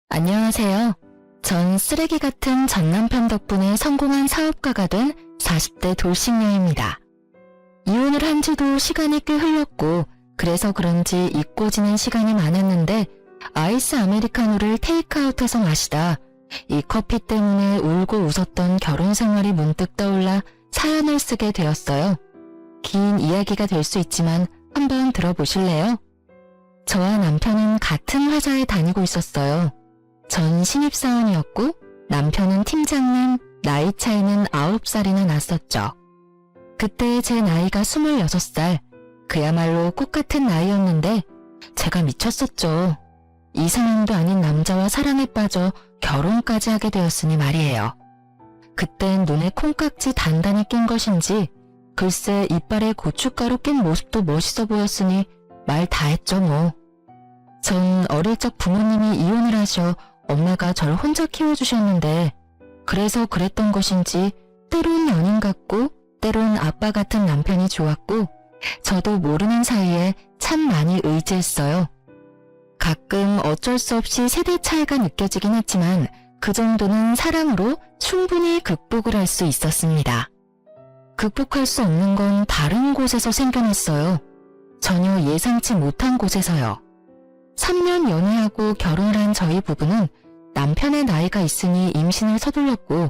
안녕하세요. 전 쓰레기 같은 전 남편 덕분에 성공한 사업가가 된 40대 돌싱녀입니다. 이혼을 한 지도 시간이 꽤 흘렀고 그래서 그런지 잊고 지낸 시간이 많았는데 아이스 아메리카노를 테이크아웃해서 마시다 이 커피 때문에 울고 웃었던 결혼 생활이 문득 떠올라 사연을 쓰게 되었어요. 긴 이야기가 될 수 있지만 한번 들어보실래요? 저와 남편은 같은 회사에 다니고 있었어요. 전 신입사원이었고 남편은 팀장님, 나이 차이는 9살이나 났었죠. 그때 제 나이가 26살, 그야말로 꽃같은 나이였는데 제가 미쳤었죠. 이상형도 아닌 남자와 사랑에 빠져 결혼까지 하게 되었으니 말이에요. 그땐 눈에 콩깍지 단단히 낀 것인지 글쎄 이빨에 고춧가루 낀 모습도 멋있어 보였으니 말 다 했죠 뭐. 전 어릴 적 부모님이 이혼을 하셔 엄마가 절 혼자 키워주셨는데 그래서 그랬던 것인지 때론 연인 같고 때론 아빠 같은 남편이 좋았고 저도 모르는 사이에 참 많이 의지했어요. 가끔 어쩔 수 없이 세대 차이가 느껴지긴 했지만 그 정도는 사랑으로 충분히 극복을 할 수 있었습니다. 극복할 수 없는 건 다른 곳에서 생겨났어요. 전혀 예상치 못한 곳에서요. 3년 연애하고 결혼을 한 저희 부부는 남편의 나이가 있으니 임신을 서둘렀고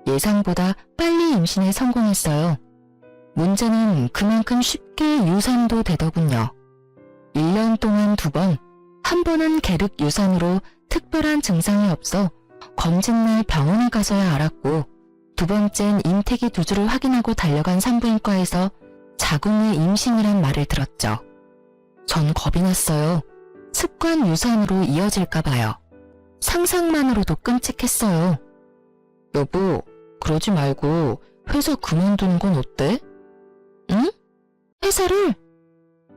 예상보다 빨리 임신에 성공했어요. 문제는 그만큼 쉽게 유산도 되더군요. 1년 동안 2번, 한 번은 계륵 유산으로 특별한 증상이 없어 검진날 병원에 가서야 알았고 2번째는 임태기 2주를 확인하고 달려간 산부인과에서 자궁의 임신이란 말을 들었죠. 전 겁이 났어요. 습관 유산으로 이어질까봐요. 상상만으로도 끔찍했어요. 여보, 그러지 말고 회사 그만두는 건 어때? 응? 회사를?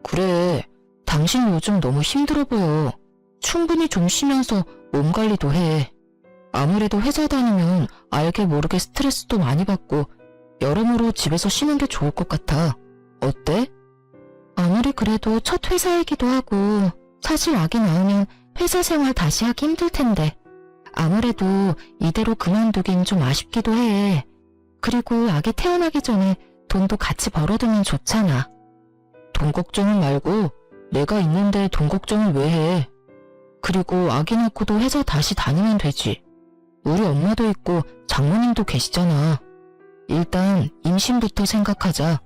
그래, 당신 요즘 너무 힘들어 보여. 충분히 좀 쉬면서 몸 관리도 해. 아무래도 회사 다니면 알게 모르게 스트레스도 많이 받고 여러모로 집에서 쉬는 게 좋을 것 같아. 어때? 아무리 그래도 첫 회사이기도 하고 사실 아기 낳으면 회사 생활 다시 하기 힘들 텐데 아무래도 이대로 그만두긴 좀 아쉽기도 해. 그리고 아기 태어나기 전에 돈도 같이 벌어두면 좋잖아. 돈 걱정은 말고 내가 있는데 돈 걱정을 왜 해. 그리고 아기 낳고도 회사 다시 다니면 되지. 우리 엄마도 있고 장모님도 계시잖아. 일단 임신부터 생각하자.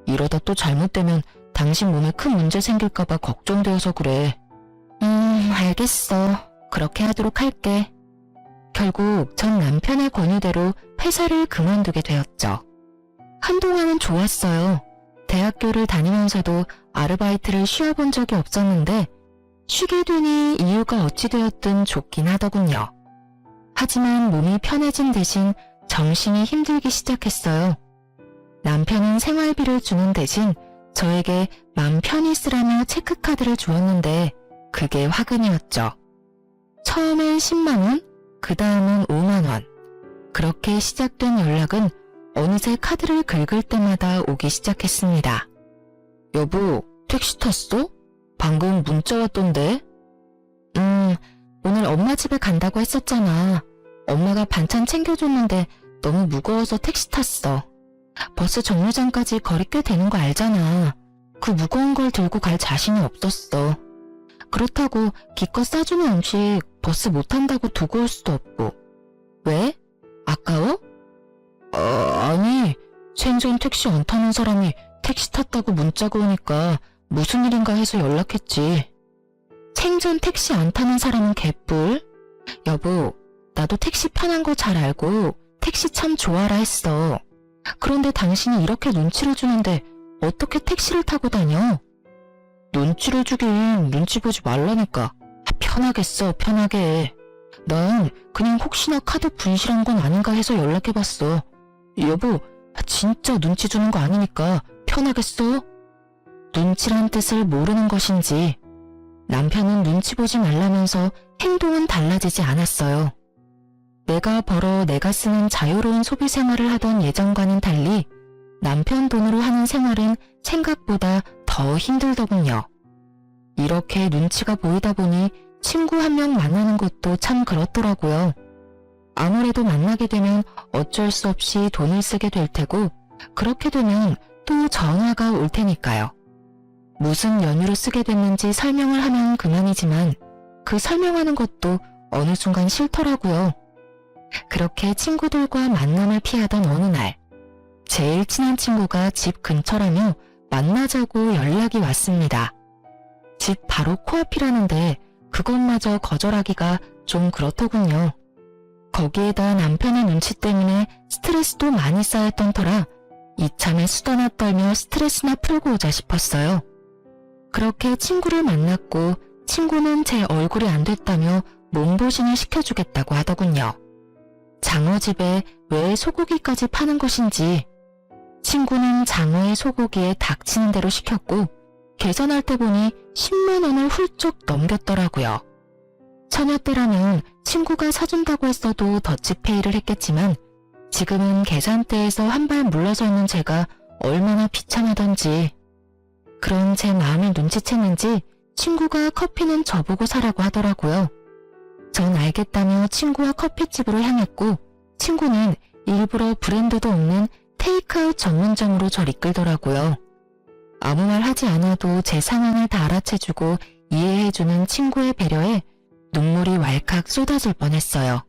이러다 또 잘못되면 당신 몸에 큰 문제 생길까봐 걱정되어서 그래. 알겠어. 그렇게 하도록 할게. 결국 전 남편의 권유대로 회사를 그만두게 되었죠. 한동안은 좋았어요. 대학교를 다니면서도 아르바이트를 쉬어본 적이 없었는데 쉬게 되니 이유가 어찌 되었든 좋긴 하더군요. 하지만 몸이 편해진 대신 정신이 힘들기 시작했어요. 남편은 생활비를 주는 대신 저에게 맘 편히 쓰라며 체크카드를 주었는데 그게 화근이었죠. 처음엔 10만원, 그 다음은 5만원. 그렇게 시작된 연락은 어느새 카드를 긁을 때마다 오기 시작했습니다. 여보, 택시 탔어? 방금 문자 왔던데? 오늘 엄마 집에 간다고 했었잖아. 엄마가 반찬 챙겨줬는데 너무 무거워서 택시 탔어. 버스 정류장까지 거리 꽤 되는 거 알잖아. 그 무거운 걸 들고 갈 자신이 없었어. 그렇다고 기껏 싸주는 음식 버스 못 탄다고 두고 올 수도 없고. 왜? 아까워? 아니, 생전 택시 안 타는 사람이 택시 탔다고 문자가 오니까 무슨 일인가 해서 연락했지. 생전 택시 안 타는 사람은 개뿔? 여보, 나도 택시 편한 거 잘 알고 택시 참 좋아라 했어. 그런데 당신이 이렇게 눈치를 주는데 어떻게 택시를 타고 다녀? 눈치를 주긴 눈치 보지 말라니까. 편하게 써, 편하게. 난 그냥 혹시나 카드 분실한 건 아닌가 해서 연락해봤어. 여보, 진짜 눈치 주는 거 아니니까 편하게 써. 눈치란 뜻을 모르는 것인지 남편은 눈치 보지 말라면서 행동은 달라지지 않았어요. 내가 벌어 내가 쓰는 자유로운 소비 생활을 하던 예전과는 달리 남편 돈으로 하는 생활은 생각보다 더 힘들더군요. 이렇게 눈치가 보이다 보니 친구 한 명 만나는 것도 참 그렇더라고요. 아무래도 만나게 되면 어쩔 수 없이 돈을 쓰게 될 테고 그렇게 되면 또 전화가 올 테니까요. 무슨 연유로 쓰게 됐는지 설명을 하면 그만이지만 그 설명하는 것도 어느 순간 싫더라고요. 그렇게 친구들과 만남을 피하던 어느 날 제일 친한 친구가 집 근처라며 만나자고 연락이 왔습니다. 집 바로 코앞이라는데 그것마저 거절하기가 좀 그렇더군요. 거기에다 남편의 눈치 때문에 스트레스도 많이 쌓였던 터라 이참에 수다나 떨며 스트레스나 풀고 오자 싶었어요. 그렇게 친구를 만났고 친구는 제 얼굴이 안 됐다며 몸보신을 시켜주겠다고 하더군요. 장어집에 왜 소고기까지 파는 것인지 친구는 장어의 소고기에 닥치는 대로 시켰고 계산할 때 보니 10만 원을 훌쩍 넘겼더라고요. 처녀 때라면 친구가 사준다고 했어도 더치페이를 했겠지만 지금은 계산대에서 한 발 물러서 있는 제가 얼마나 비참하던지. 그런 제 마음을 눈치챘는지 친구가 커피는 저보고 사라고 하더라고요. 전 알겠다며 친구와 커피집으로 향했고 친구는 일부러 브랜드도 없는 테이크아웃 전문점으로 절 이끌더라고요. 아무 말 하지 않아도 제 상황을 다 알아채주고 이해해주는 친구의 배려에 눈물이 왈칵 쏟아질 뻔했어요.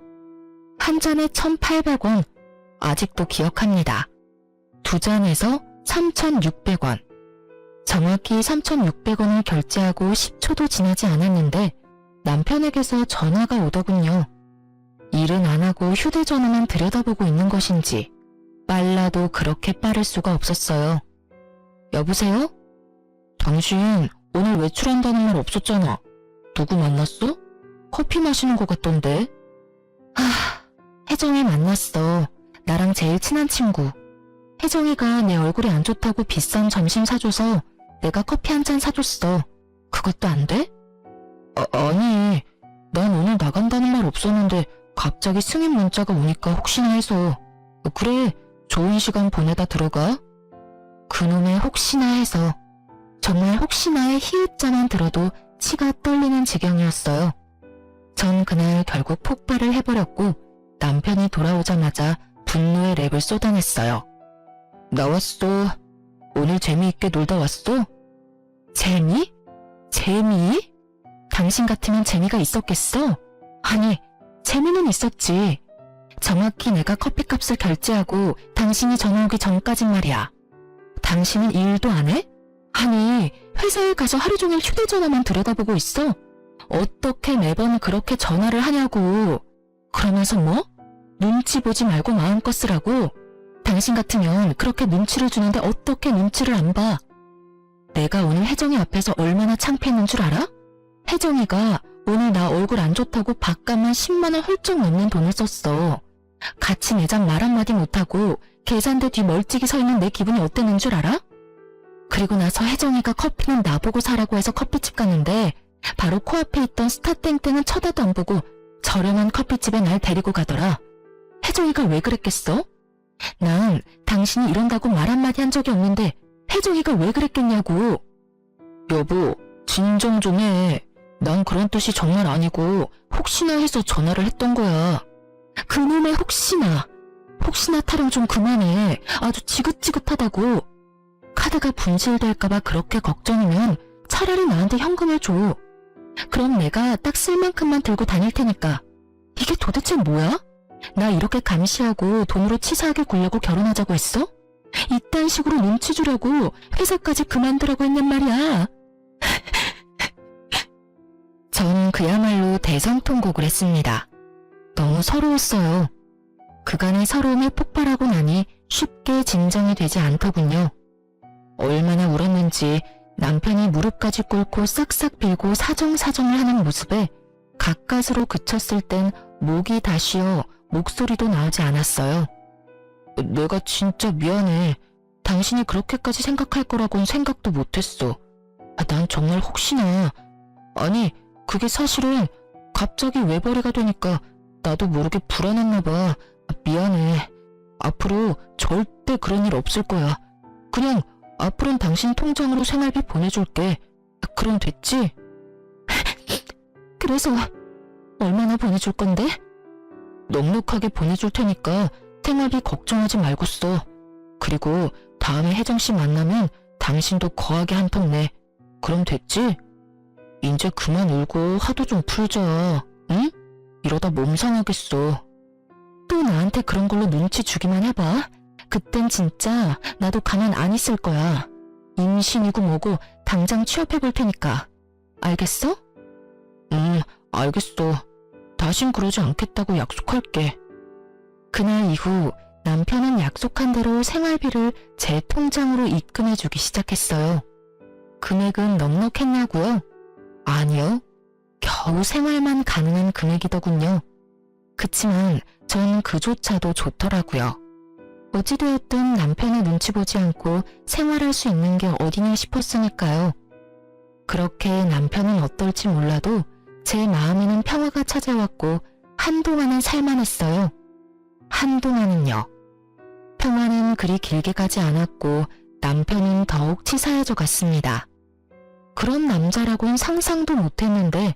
한 잔에 1,800원, 아직도 기억합니다. 두 잔에서 3,600원. 정확히 3,600원을 결제하고 10초도 지나지 않았는데 남편에게서 전화가 오더군요. 일은 안 하고 휴대전화만 들여다보고 있는 것인지 빨라도 그렇게 빠를 수가 없었어요. 여보세요? 당신 오늘 외출한다는 말 없었잖아. 누구 만났어? 커피 마시는 것 같던데. 혜정이 만났어. 나랑 제일 친한 친구. 혜정이가 내 얼굴이 안 좋다고 비싼 점심 사줘서 내가 커피 한 잔 사줬어. 그것도 안 돼? 아니, 난 오늘 나간다는 말 없었는데 갑자기 승인 문자가 오니까 혹시나 해서. 그래, 좋은 시간 보내다 들어가. 그놈의 혹시나 해서 정말 혹시나의 히읗자만 들어도 치가 떨리는 지경이었어요. 전 그날 결국 폭발을 해버렸고 남편이 돌아오자마자 분노의 랩을 쏟아냈어요. 나왔어. 오늘 재미있게 놀다 왔어? 재미? 재미? 당신 같으면 재미가 있었겠어? 아니, 재미는 있었지. 정확히 내가 커피값을 결제하고 당신이 전화 오기 전까진 말이야. 당신은 일도 안 해? 아니, 회사에 가서 하루 종일 휴대전화만 들여다보고 있어? 어떻게 매번 그렇게 전화를 하냐고. 그러면서 뭐? 눈치 보지 말고 마음껏 쓰라고? 당신 같으면 그렇게 눈치를 주는데 어떻게 눈치를 안 봐? 내가 오늘 혜정이 앞에서 얼마나 창피했는 줄 알아? 혜정이가 오늘 나 얼굴 안 좋다고 밥값만 10만 원 훌쩍 넘는 돈을 썼어. 같이 내장 말 한마디 못하고 계산대 뒤 멀찍이 서 있는 내 기분이 어땠는 줄 알아? 그리고 나서 혜정이가 커피는 나보고 사라고 해서 커피집 갔는데 바로 코앞에 있던 스타땡땡은 쳐다도 안 보고 저렴한 커피집에 날 데리고 가더라. 혜정이가 왜 그랬겠어? 난 당신이 이런다고 말 한마디 한 적이 없는데 혜정이가 왜 그랬겠냐고. 여보, 진정 좀 해. 난 그런 뜻이 정말 아니고 혹시나 해서 전화를 했던 거야. 그놈의 혹시나 타령 좀 그만해. 아주 지긋지긋하다고. 카드가 분실될까봐 그렇게 걱정이면 차라리 나한테 현금을 줘. 그럼 내가 딱 쓸 만큼만 들고 다닐 테니까. 이게 도대체 뭐야? 나 이렇게 감시하고 돈으로 치사하게 굴려고 결혼하자고 했어? 이딴 식으로 눈치 주려고 회사까지 그만두라고 했냔 말이야. 전 그야말로 대성통곡을 했습니다. 너무 서러웠어요. 그간의 서러움이 폭발하고 나니 쉽게 진정이 되지 않더군요. 얼마나 울었는지 남편이 무릎까지 꿇고 싹싹 빌고 사정사정을 하는 모습에 가까스로 그쳤을 땐 목이 다 쉬어 목소리도 나오지 않았어요. 내가 진짜 미안해. 당신이 그렇게까지 생각할 거라고는 생각도 못했어. 난 정말 혹시나. 아니, 그게 사실은 갑자기 외벌이가 되니까 나도 모르게 불안했나 봐. 미안해. 앞으로 절대 그런 일 없을 거야. 그냥 앞으로는 당신 통장으로 생활비 보내줄게. 그럼 됐지? 그래서 얼마나 보내줄 건데? 넉넉하게 보내줄 테니까 생활비 걱정하지 말고 써. 그리고 다음에 혜정씨 만나면 당신도 거하게 한턱 내. 그럼 됐지? 이제 그만 울고 화도 좀 풀자. 응? 이러다 몸 상하겠어. 또 나한테 그런 걸로 눈치 주기만 해봐. 그땐 진짜 나도 가만 안 있을 거야. 임신이고 뭐고 당장 취업해볼 테니까. 알겠어? 알겠어. 다신 그러지 않겠다고 약속할게. 그날 이후 남편은 약속한 대로 생활비를 제 통장으로 입금해주기 시작했어요. 금액은 넉넉했냐고요? 아니요. 겨우 생활만 가능한 금액이더군요. 그치만 전 그조차도 좋더라고요. 어찌되었든 남편의 눈치 보지 않고 생활할 수 있는 게 어디냐 싶었으니까요. 그렇게 남편은 어떨지 몰라도 제 마음에는 평화가 찾아왔고 한동안은 살만했어요. 한동안은요. 평화는 그리 길게 가지 않았고 남편은 더욱 치사해져 갔습니다. 그런 남자라고는 상상도 못했는데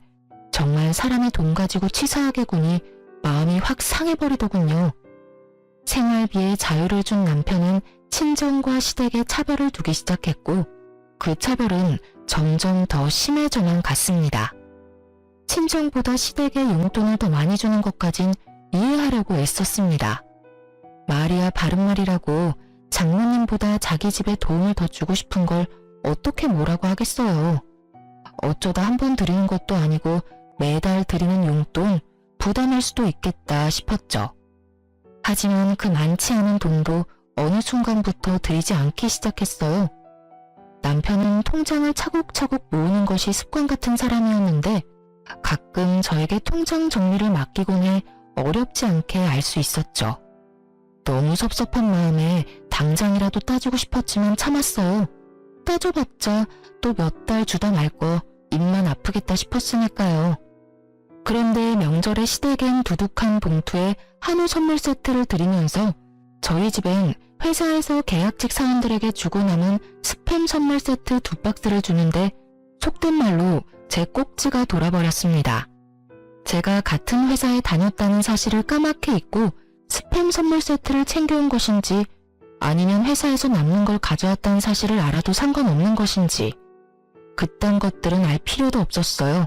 정말 사람이 돈 가지고 치사하게 구니 마음이 확 상해버리더군요. 생활비에 자유를 준 남편은 친정과 시댁에 차별을 두기 시작했고 그 차별은 점점 더 심해져만 갔습니다. 친정보다 시댁에 용돈을 더 많이 주는 것까진 이해하려고 애썼습니다. 말이야 바른말이라고 장모님보다 자기 집에 도움을 더 주고 싶은 걸 어떻게 뭐라고 하겠어요. 어쩌다 한 번 드리는 것도 아니고 매달 드리는 용돈 부담할 수도 있겠다 싶었죠. 하지만 그 많지 않은 돈도 어느 순간부터 드리지 않기 시작했어요. 남편은 통장을 차곡차곡 모으는 것이 습관 같은 사람이었는데 가끔 저에게 통장 정리를 맡기곤 해 어렵지 않게 알 수 있었죠. 너무 섭섭한 마음에 당장이라도 따지고 싶었지만 참았어요. 따져봤자 또 몇 달 주다 말 거 입만 아프겠다 싶었으니까요. 그런데 명절에 시댁엔 두둑한 봉투에 한우 선물 세트를 드리면서 저희 집엔 회사에서 계약직 사원들에게 주고 남은 스팸 선물 세트 2박스를 주는데 속된 말로 제 꼭지가 돌아버렸습니다. 제가 같은 회사에 다녔다는 사실을 까맣게 잊고 스팸 선물 세트를 챙겨온 것인지 아니면 회사에서 남는 걸 가져왔다는 사실을 알아도 상관없는 것인지 그딴 것들은 알 필요도 없었어요.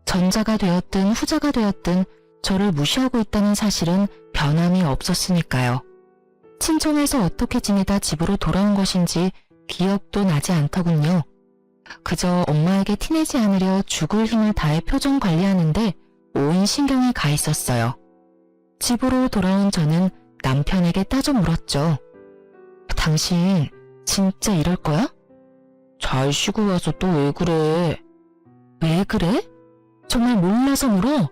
전자가 되었든 후자가 되었든 저를 무시하고 있다는 사실은 변함이 없었으니까요. 친정에서 어떻게 지내다 집으로 돌아온 것인지 기억도 나지 않더군요. 그저 엄마에게 티내지 않으려 죽을 힘을 다해 표정 관리하는데 온 신경이 가 있었어요. 집으로 돌아온 저는 남편에게 따져 물었죠. 당신 진짜 이럴 거야? 잘 쉬고 와서 또 왜 그래? 왜 그래? 정말 몰라서 물어?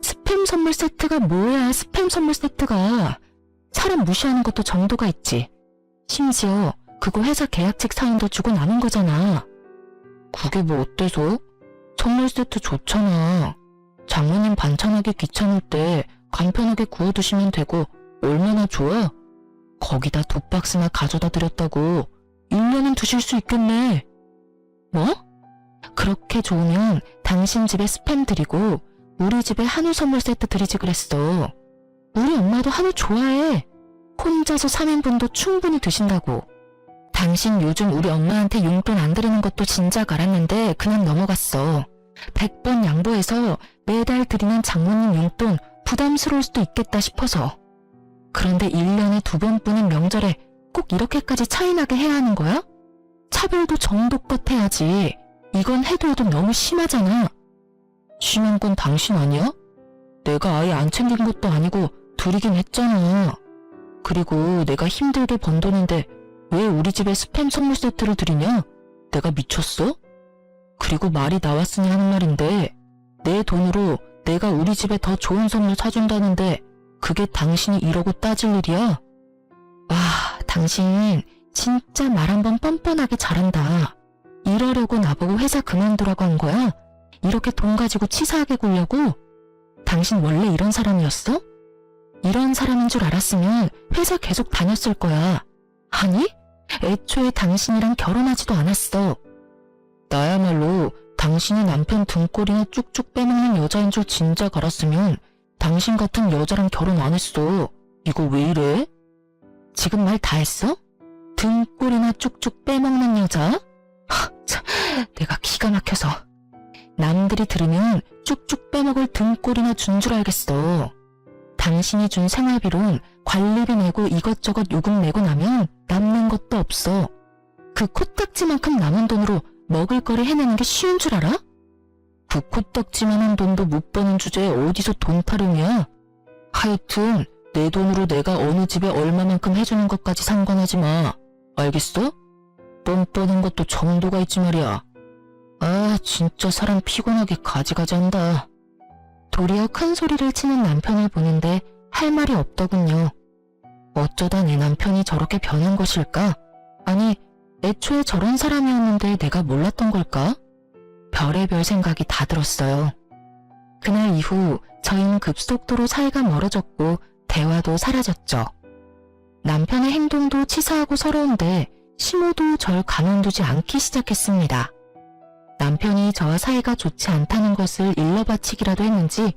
스팸 선물 세트가 뭐야, 스팸 선물 세트가. 사람 무시하는 것도 정도가 있지. 심지어 그거 회사 계약직 사원도 주고 남은 거잖아. 그게 뭐 어때서? 선물 세트 좋잖아. 장모님 반찬하기 귀찮을 때 간편하게 구워두시면 되고 얼마나 좋아? 거기다 2박스나 가져다 드렸다고 1년은 드실 수 있겠네. 뭐? 그렇게 좋으면 당신 집에 스팸 드리고 우리 집에 한우 선물 세트 드리지 그랬어. 우리 엄마도 한우 좋아해. 혼자서 3인분도 충분히 드신다고. 당신 요즘 우리 엄마한테 용돈 안 드리는 것도 진작 알았는데 그냥 넘어갔어. 100번 양보해서 매달 드리는 장모님 용돈 부담스러울 수도 있겠다 싶어서. 그런데 1년에 2번뿐인 명절에 꼭 이렇게까지 차이나게 해야 하는 거야? 차별도 정도껏 해야지. 이건 해도 너무 심하잖아. 심한 건 당신 아니야? 내가 아예 안 챙긴 것도 아니고 드리긴 했잖아. 그리고 내가 힘들게 번 돈인데 왜 우리 집에 스팸 선물 세트를 드리냐? 내가 미쳤어? 그리고 말이 나왔으니 하는 말인데 내 돈으로 내가 우리 집에 더 좋은 선물 사준다는데 그게 당신이 이러고 따질 일이야? 와, 당신 진짜 말 한번 뻔뻔하게 잘한다. 이러려고 나보고 회사 그만두라고 한 거야? 이렇게 돈 가지고 치사하게 굴려고? 당신 원래 이런 사람이었어? 이런 사람인 줄 알았으면 회사 계속 다녔을 거야. 아니? 애초에 당신이랑 결혼하지도 않았어. 나야말로 당신이 남편 등골이나 쭉쭉 빼먹는 여자인 줄 진작 알았으면 당신 같은 여자랑 결혼 안 했어. 이거 왜 이래? 지금 말 다 했어? 등골이나 쭉쭉 빼먹는 여자? 참, 내가 기가 막혀서. 남들이 들으면 쭉쭉 빼먹을 등골이나 준 줄 알겠어. 당신이 준 생활비론 관리비 내고 이것저것 요금 내고 나면 남는 것도 없어. 그 코딱지만큼 남은 돈으로 먹을 거리 해내는 게 쉬운 줄 알아? 그 코딱지만한 돈도 못 버는 주제에 어디서 돈 타령이야? 하여튼 내 돈으로 내가 어느 집에 얼마만큼 해주는 것까지 상관하지 마. 알겠어? 뻔뻔한 것도 정도가 있지 말이야. 아, 진짜 사람 피곤하게 가지가지한다. 도리어 큰 소리를 치는 남편을 보는데 할 말이 없더군요. 어쩌다 내 남편이 저렇게 변한 것일까? 아니, 애초에 저런 사람이었는데 내가 몰랐던 걸까? 별의별 생각이 다 들었어요. 그날 이후 저희는 급속도로 사이가 멀어졌고 대화도 사라졌죠. 남편의 행동도 치사하고 서러운데 시모도 절 가만두지 않기 시작했습니다. 남편이 저와 사이가 좋지 않다는 것을 일러바치기라도 했는지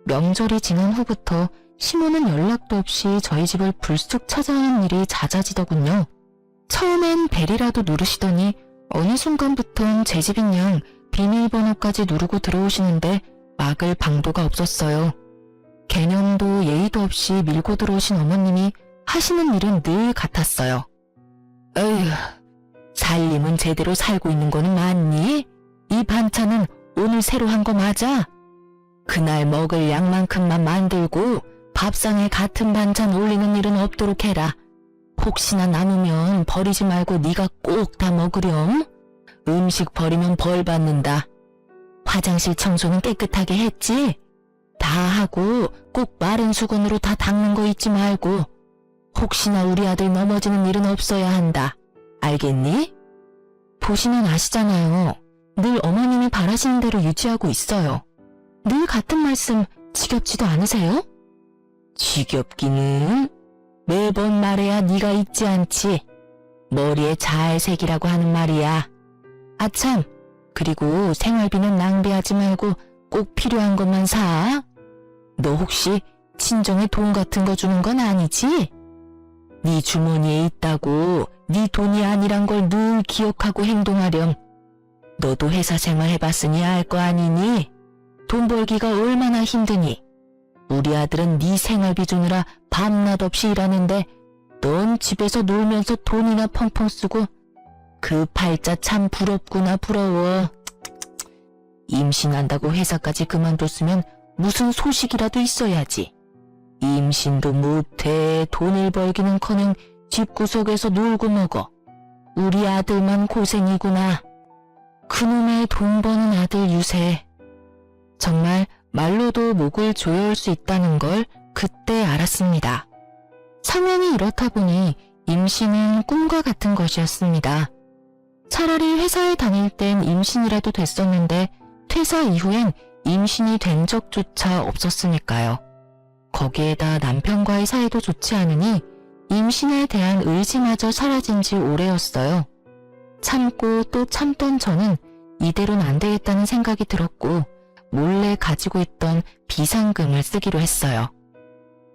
명절이 지난 후부터 시모는 연락도 없이 저희 집을 불쑥 찾아오는 일이 잦아지더군요. 처음엔 벨이라도 누르시더니 어느 순간부턴 제 집인 양 비밀번호까지 누르고 들어오시는데 막을 방도가 없었어요. 개념도 예의도 없이 밀고 들어오신 어머님이 하시는 일은 늘 같았어요. 에휴, 살림은 제대로 살고 있는 거는 맞니? 이 반찬은 오늘 새로 한 거 맞아? 그날 먹을 양만큼만 만들고 밥상에 같은 반찬 올리는 일은 없도록 해라. 혹시나 남으면 버리지 말고 네가 꼭 다 먹으렴. 음식 버리면 벌 받는다. 화장실 청소는 깨끗하게 했지? 다 하고 꼭 마른 수건으로 다 닦는 거 잊지 말고. 혹시나 우리 아들 넘어지는 일은 없어야 한다. 알겠니? 보시면 아시잖아요. 늘 어머님이 바라시는 대로 유지하고 있어요. 늘 같은 말씀 지겹지도 않으세요? 지겹기는 매번 말해야 네가 잊지 않지. 머리에 잘 새기라고 하는 말이야. 아참, 그리고 생활비는 낭비하지 말고 꼭 필요한 것만 사. 너 혹시 친정에 돈 같은 거 주는 건 아니지? 네 주머니에 있다고 네 돈이 아니란 걸 늘 기억하고 행동하렴. 너도 회사 생활 해봤으니 알 거 아니니? 돈 벌기가 얼마나 힘드니? 우리 아들은 네 생활비 주느라 밤낮 없이 일하는데 넌 집에서 놀면서 돈이나 펑펑 쓰고 그 팔자 참 부럽구나 부러워. 임신한다고 회사까지 그만뒀으면 무슨 소식이라도 있어야지. 임신도 못해 돈을 벌기는커녕 집구석에서 놀고 먹어. 우리 아들만 고생이구나. 그놈의 돈 버는 아들 유세. 정말 말로도 목을 조여올 수 있다는 걸 그때 알았습니다. 상황이 이렇다 보니 임신은 꿈과 같은 것이었습니다. 차라리 회사에 다닐 땐 임신이라도 됐었는데 퇴사 이후엔 임신이 된 적조차 없었으니까요. 거기에다 남편과의 사이도 좋지 않으니 임신에 대한 의지마저 사라진 지 오래였어요. 참고 또 참던 저는 이대로는 안 되겠다는 생각이 들었고 몰래 가지고 있던 비상금을 쓰기로 했어요.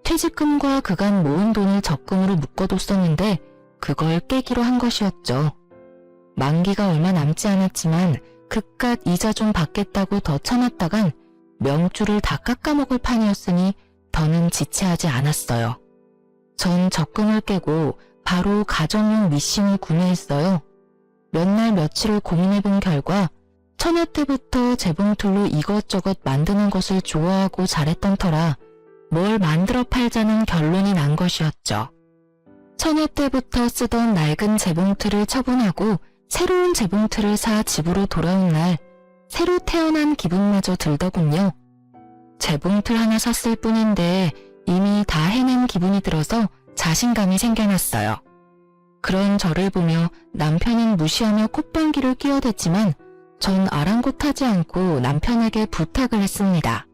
퇴직금과 그간 모은 돈을 적금으로 묶어뒀었는데 그걸 깨기로 한 것이었죠. 만기가 얼마 남지 않았지만 그깟 이자 좀 받겠다고 더 참았다간 명줄을 다 깎아먹을 판이었으니 더는 지체하지 않았어요. 전 적금을 깨고 바로 가정용 미싱을 구매했어요. 몇 날 며칠을 고민해본 결과 처녀 때부터 재봉틀로 이것저것 만드는 것을 좋아하고 잘했던 터라 뭘 만들어 팔자는 결론이 난 것이었죠. 처녀 때부터 쓰던 낡은 재봉틀을 처분하고 새로운 재봉틀을 사 집으로 돌아온 날 새로 태어난 기분마저 들더군요. 재봉틀 하나 샀을 뿐인데 이미 다 해낸 기분이 들어서 자신감이 생겨났어요. 그런 저를 보며 남편은 무시하며 콧방귀를 끼어댔지만 전 아랑곳하지 않고 남편에게 부탁을 했습니다.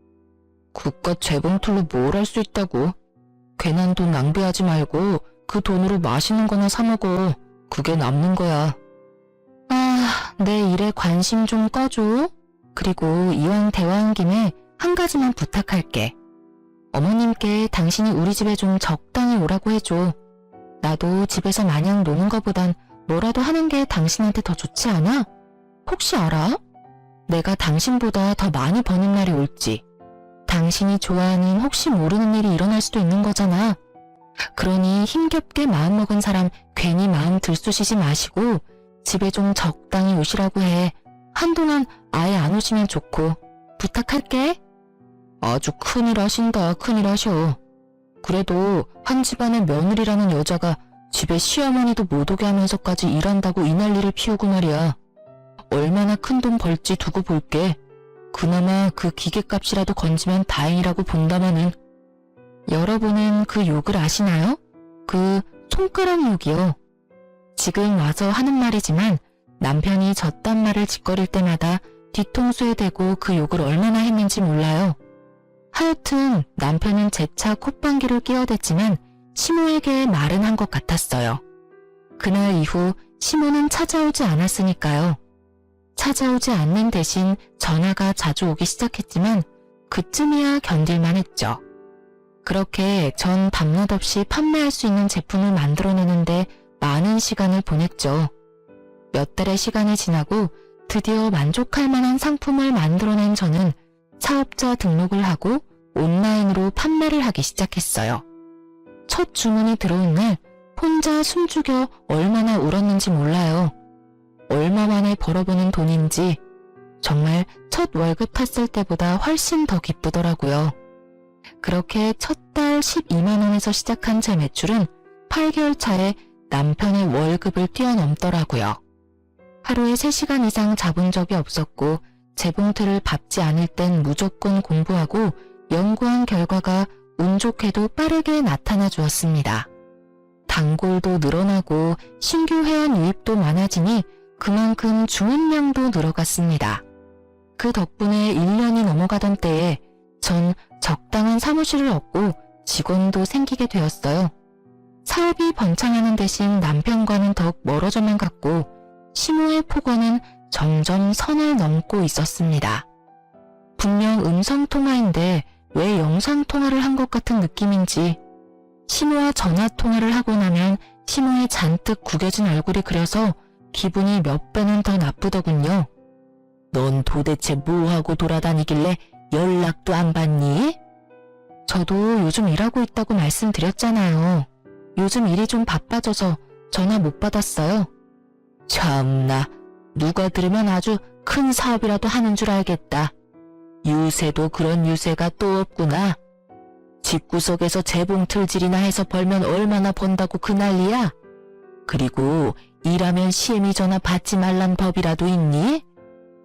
그깟 재봉틀로 뭘 할 수 있다고. 괜한 돈 낭비하지 말고 그 돈으로 맛있는 거나 사 먹어. 그게 남는 거야. 아, 내 일에 관심 좀 꺼줘. 그리고 이왕 대화한 김에 한 가지만 부탁할게. 어머님께 당신이 우리 집에 좀 적당히 오라고 해줘. 나도 집에서 마냥 노는 것보단 뭐라도 하는 게 당신한테 더 좋지 않아? 혹시 알아? 내가 당신보다 더 많이 버는 날이 올지. 당신이 좋아하는 혹시 모르는 일이 일어날 수도 있는 거잖아. 그러니 힘겹게 마음먹은 사람 괜히 마음 들쑤시지 마시고 집에 좀 적당히 오시라고 해. 한동안 아예 안 오시면 좋고. 부탁할게. 아주 큰일 하신다, 큰일 하셔. 그래도 한 집안의 며느리라는 여자가 집에 시어머니도 못 오게 하면서까지 일한다고 이 난리를 피우고 말이야. 얼마나 큰 돈 벌지 두고 볼게. 그나마 그 기계값이라도 건지면 다행이라고 본다마는. 여러분은 그 욕을 아시나요? 그 손가락 욕이요. 지금 와서 하는 말이지만 남편이 저딴 말을 짓거릴 때마다 뒤통수에 대고 그 욕을 얼마나 했는지 몰라요. 하여튼 남편은 재차 콧방귀를 끼어댔지만 시모에게 말은 한 것 같았어요. 그날 이후 시모는 찾아오지 않았으니까요. 찾아오지 않는 대신 전화가 자주 오기 시작했지만 그쯤이야 견딜만 했죠. 그렇게 전 밤낮 없이 판매할 수 있는 제품을 만들어내는데 많은 시간을 보냈죠. 몇 달의 시간이 지나고 드디어 만족할 만한 상품을 만들어낸 저는 사업자 등록을 하고 온라인으로 판매를 하기 시작했어요. 첫 주문이 들어온 날 혼자 숨죽여 얼마나 울었는지 몰라요. 얼마 만에 벌어보는 돈인지 정말 첫 월급 탔을 때보다 훨씬 더 기쁘더라고요. 그렇게 첫 달 12만 원에서 시작한 제 매출은 8개월 차에 남편의 월급을 뛰어넘더라고요. 하루에 3시간 이상 자본 적이 없었고 재봉틀을 밟지 않을 땐 무조건 공부하고 연구한 결과가 운 좋게도 빠르게 나타나 주었습니다. 단골도 늘어나고 신규 회원 유입도 많아지니 그만큼 주문량도 늘어갔습니다. 그 덕분에 1년이 넘어가던 때에 전 적당한 사무실을 얻고 직원도 생기게 되었어요. 사업이 번창하는 대신 남편과는 더욱 멀어져만 갔고 시모의 폭언은 점점 선을 넘고 있었습니다. 분명 음성통화인데 왜 영상통화를 한 것 같은 느낌인지 시모와 전화통화를 하고 나면 시모의 잔뜩 구겨진 얼굴이 그려서 기분이 몇 배는 더 나쁘더군요. 넌 도대체 뭐하고 돌아다니길래 연락도 안 받니? 저도 요즘 일하고 있다고 말씀드렸잖아요. 요즘 일이 좀 바빠져서 전화 못 받았어요. 참나, 누가 들으면 아주 큰 사업이라도 하는 줄 알겠다. 유세도 그런 유세가 또 없구나. 집구석에서 재봉틀질이나 해서 벌면 얼마나 번다고 그 난리야? 그리고 일하면 시애미 전화 받지 말란 법이라도 있니?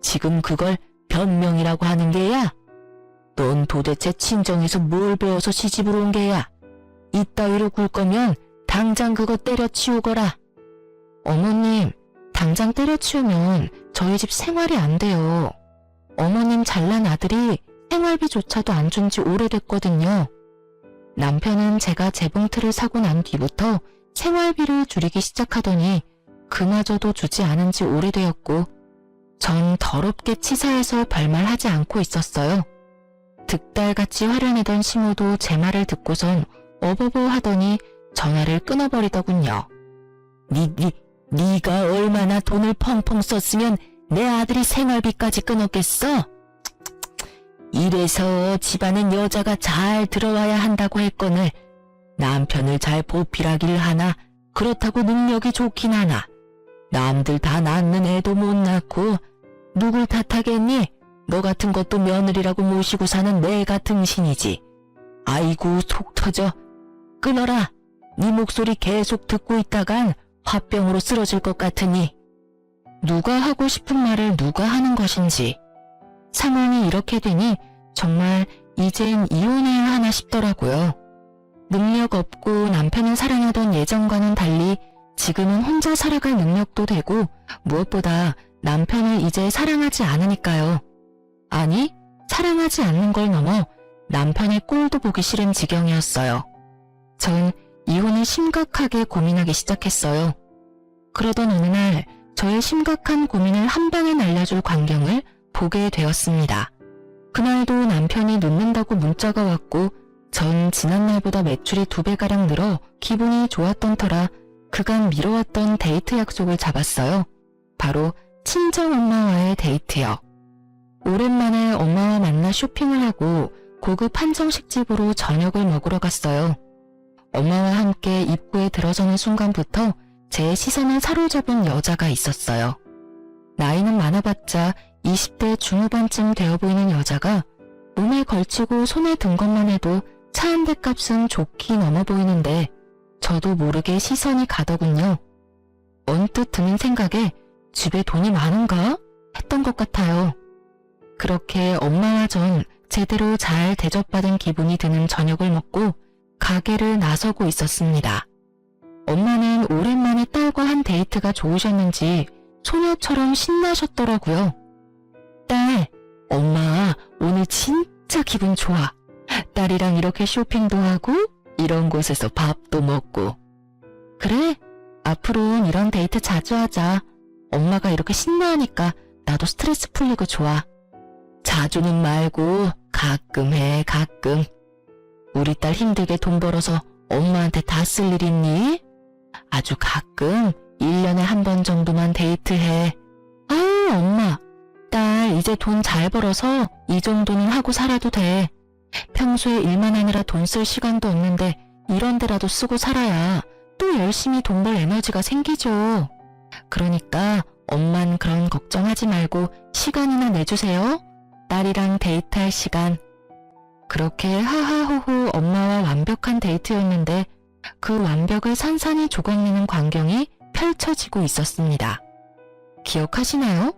지금 그걸 변명이라고 하는 게야? 넌 도대체 친정에서 뭘 배워서 시집을 온 게야? 이따위로 굴 거면 당장 그거 때려치우거라. 어머님, 당장 때려치우면 저희 집 생활이 안 돼요. 어머님 잘난 아들이 생활비조차도 안 준 지 오래됐거든요. 남편은 제가 재봉틀을 사고 난 뒤부터 생활비를 줄이기 시작하더니 그마저도 주지 않은 지 오래되었고 전 더럽게 치사해서 별말하지 않고 있었어요. 득달같이 화를 내던 시모도 제 말을 듣고선 어버버 하더니 전화를 끊어버리더군요. 네가 얼마나 돈을 펑펑 썼으면 내 아들이 생활비까지 끊었겠어? 이래서 집안엔 여자가 잘 들어와야 한다고 했거늘 남편을 잘 보필하길 하나 그렇다고 능력이 좋긴 하나 남들 다 낳는 애도 못 낳고 누굴 탓하겠니? 너 같은 것도 며느리라고 모시고 사는 내가 등신이지. 아이고 속 터져. 끊어라. 네 목소리 계속 듣고 있다간 화병으로 쓰러질 것 같으니. 누가 하고 싶은 말을 누가 하는 것인지. 상황이 이렇게 되니 정말 이젠 이혼해야 하나 싶더라고요. 능력 없고 남편을 사랑하던 예전과는 달리 지금은 혼자 살아갈 능력도 되고 무엇보다 남편을 이제 사랑하지 않으니까요. 아니, 사랑하지 않는 걸 넘어 남편의 꼴도 보기 싫은 지경이었어요. 전 이혼을 심각하게 고민하기 시작했어요. 그러던 어느 날 저의 심각한 고민을 한 방에 날려줄 광경을 보게 되었습니다. 그날도 남편이 늦는다고 문자가 왔고 전 지난날보다 매출이 2배가량 늘어 기분이 좋았던 터라 그간 미뤄왔던 데이트 약속을 잡았어요. 바로 친정엄마와의 데이트요. 오랜만에 엄마와 만나 쇼핑을 하고 고급 한정식집으로 저녁을 먹으러 갔어요. 엄마와 함께 입구에 들어서는 순간부터 제 시선을 사로잡은 여자가 있었어요. 나이는 많아봤자 20대 중후반쯤 되어 보이는 여자가 몸에 걸치고 손에 든 것만 해도 차 한 대 값은 좋게 넘어 보이는데 저도 모르게 시선이 가더군요. 언뜻 드는 생각에 집에 돈이 많은가? 했던 것 같아요. 그렇게 엄마와 전 제대로 잘 대접받은 기분이 드는 저녁을 먹고 가게를 나서고 있었습니다. 엄마는 오랜만에 딸과 한 데이트가 좋으셨는지 소녀처럼 신나셨더라고요. 딸, 엄마 오늘 진짜 기분 좋아. 딸이랑 이렇게 쇼핑도 하고 이런 곳에서 밥도 먹고. 그래? 앞으로는 이런 데이트 자주 하자. 엄마가 이렇게 신나하니까 나도 스트레스 풀리고 좋아. 자주는 말고 가끔 해, 가끔. 우리 딸 힘들게 돈 벌어서 엄마한테 다 쓸 일 있니? 아주 가끔 1년에 한 번 정도만 데이트해. 아유, 엄마. 딸 이제 돈 잘 벌어서 이 정도는 하고 살아도 돼. 평소에 일만 하느라 돈 쓸 시간도 없는데 이런 데라도 쓰고 살아야 또 열심히 돈 벌 에너지가 생기죠. 그러니까 엄만 그런 걱정하지 말고 시간이나 내주세요. 딸이랑 데이트할 시간. 그렇게 하하호호 엄마와 완벽한 데이트였는데 그 완벽을 산산이 조각내는 광경이 펼쳐지고 있었습니다. 기억하시나요?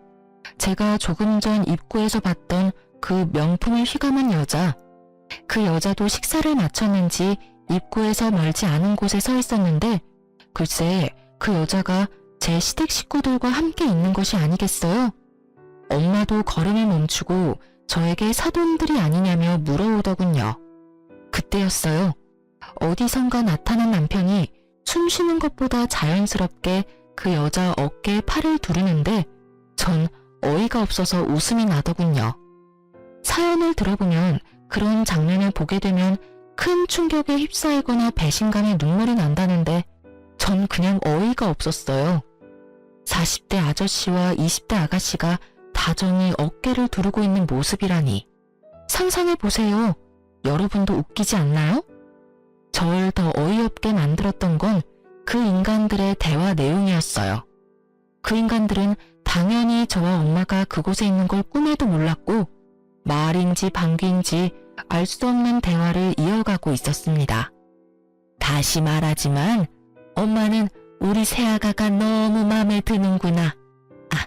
제가 조금 전 입구에서 봤던 그 명품을 휘감은 여자. 그 여자도 식사를 마쳤는지 입구에서 멀지 않은 곳에 서 있었는데 글쎄 그 여자가 제 시댁 식구들과 함께 있는 것이 아니겠어요? 엄마도 걸음을 멈추고 저에게 사돈들이 아니냐며 물어오더군요. 그때였어요. 어디선가 나타난 남편이 숨 쉬는 것보다 자연스럽게 그 여자 어깨에 팔을 두르는데 전 어이가 없어서 웃음이 나더군요. 사연을 들어보면 그런 장면을 보게 되면 큰 충격에 휩싸이거나 배신감에 눈물이 난다는데 전 그냥 어이가 없었어요. 40대 아저씨와 20대 아가씨가 다정히 어깨를 두르고 있는 모습이라니. 상상해보세요. 여러분도 웃기지 않나요? 절 더 어이없게 만들었던 건 그 인간들의 대화 내용이었어요. 그 인간들은 당연히 저와 엄마가 그곳에 있는 걸 꿈에도 몰랐고 말인지 방귀인지 알 수 없는 대화를 이어가고 있었습니다. 다시 말하지만 엄마는 우리 새아가가 너무 마음에 드는구나. 아,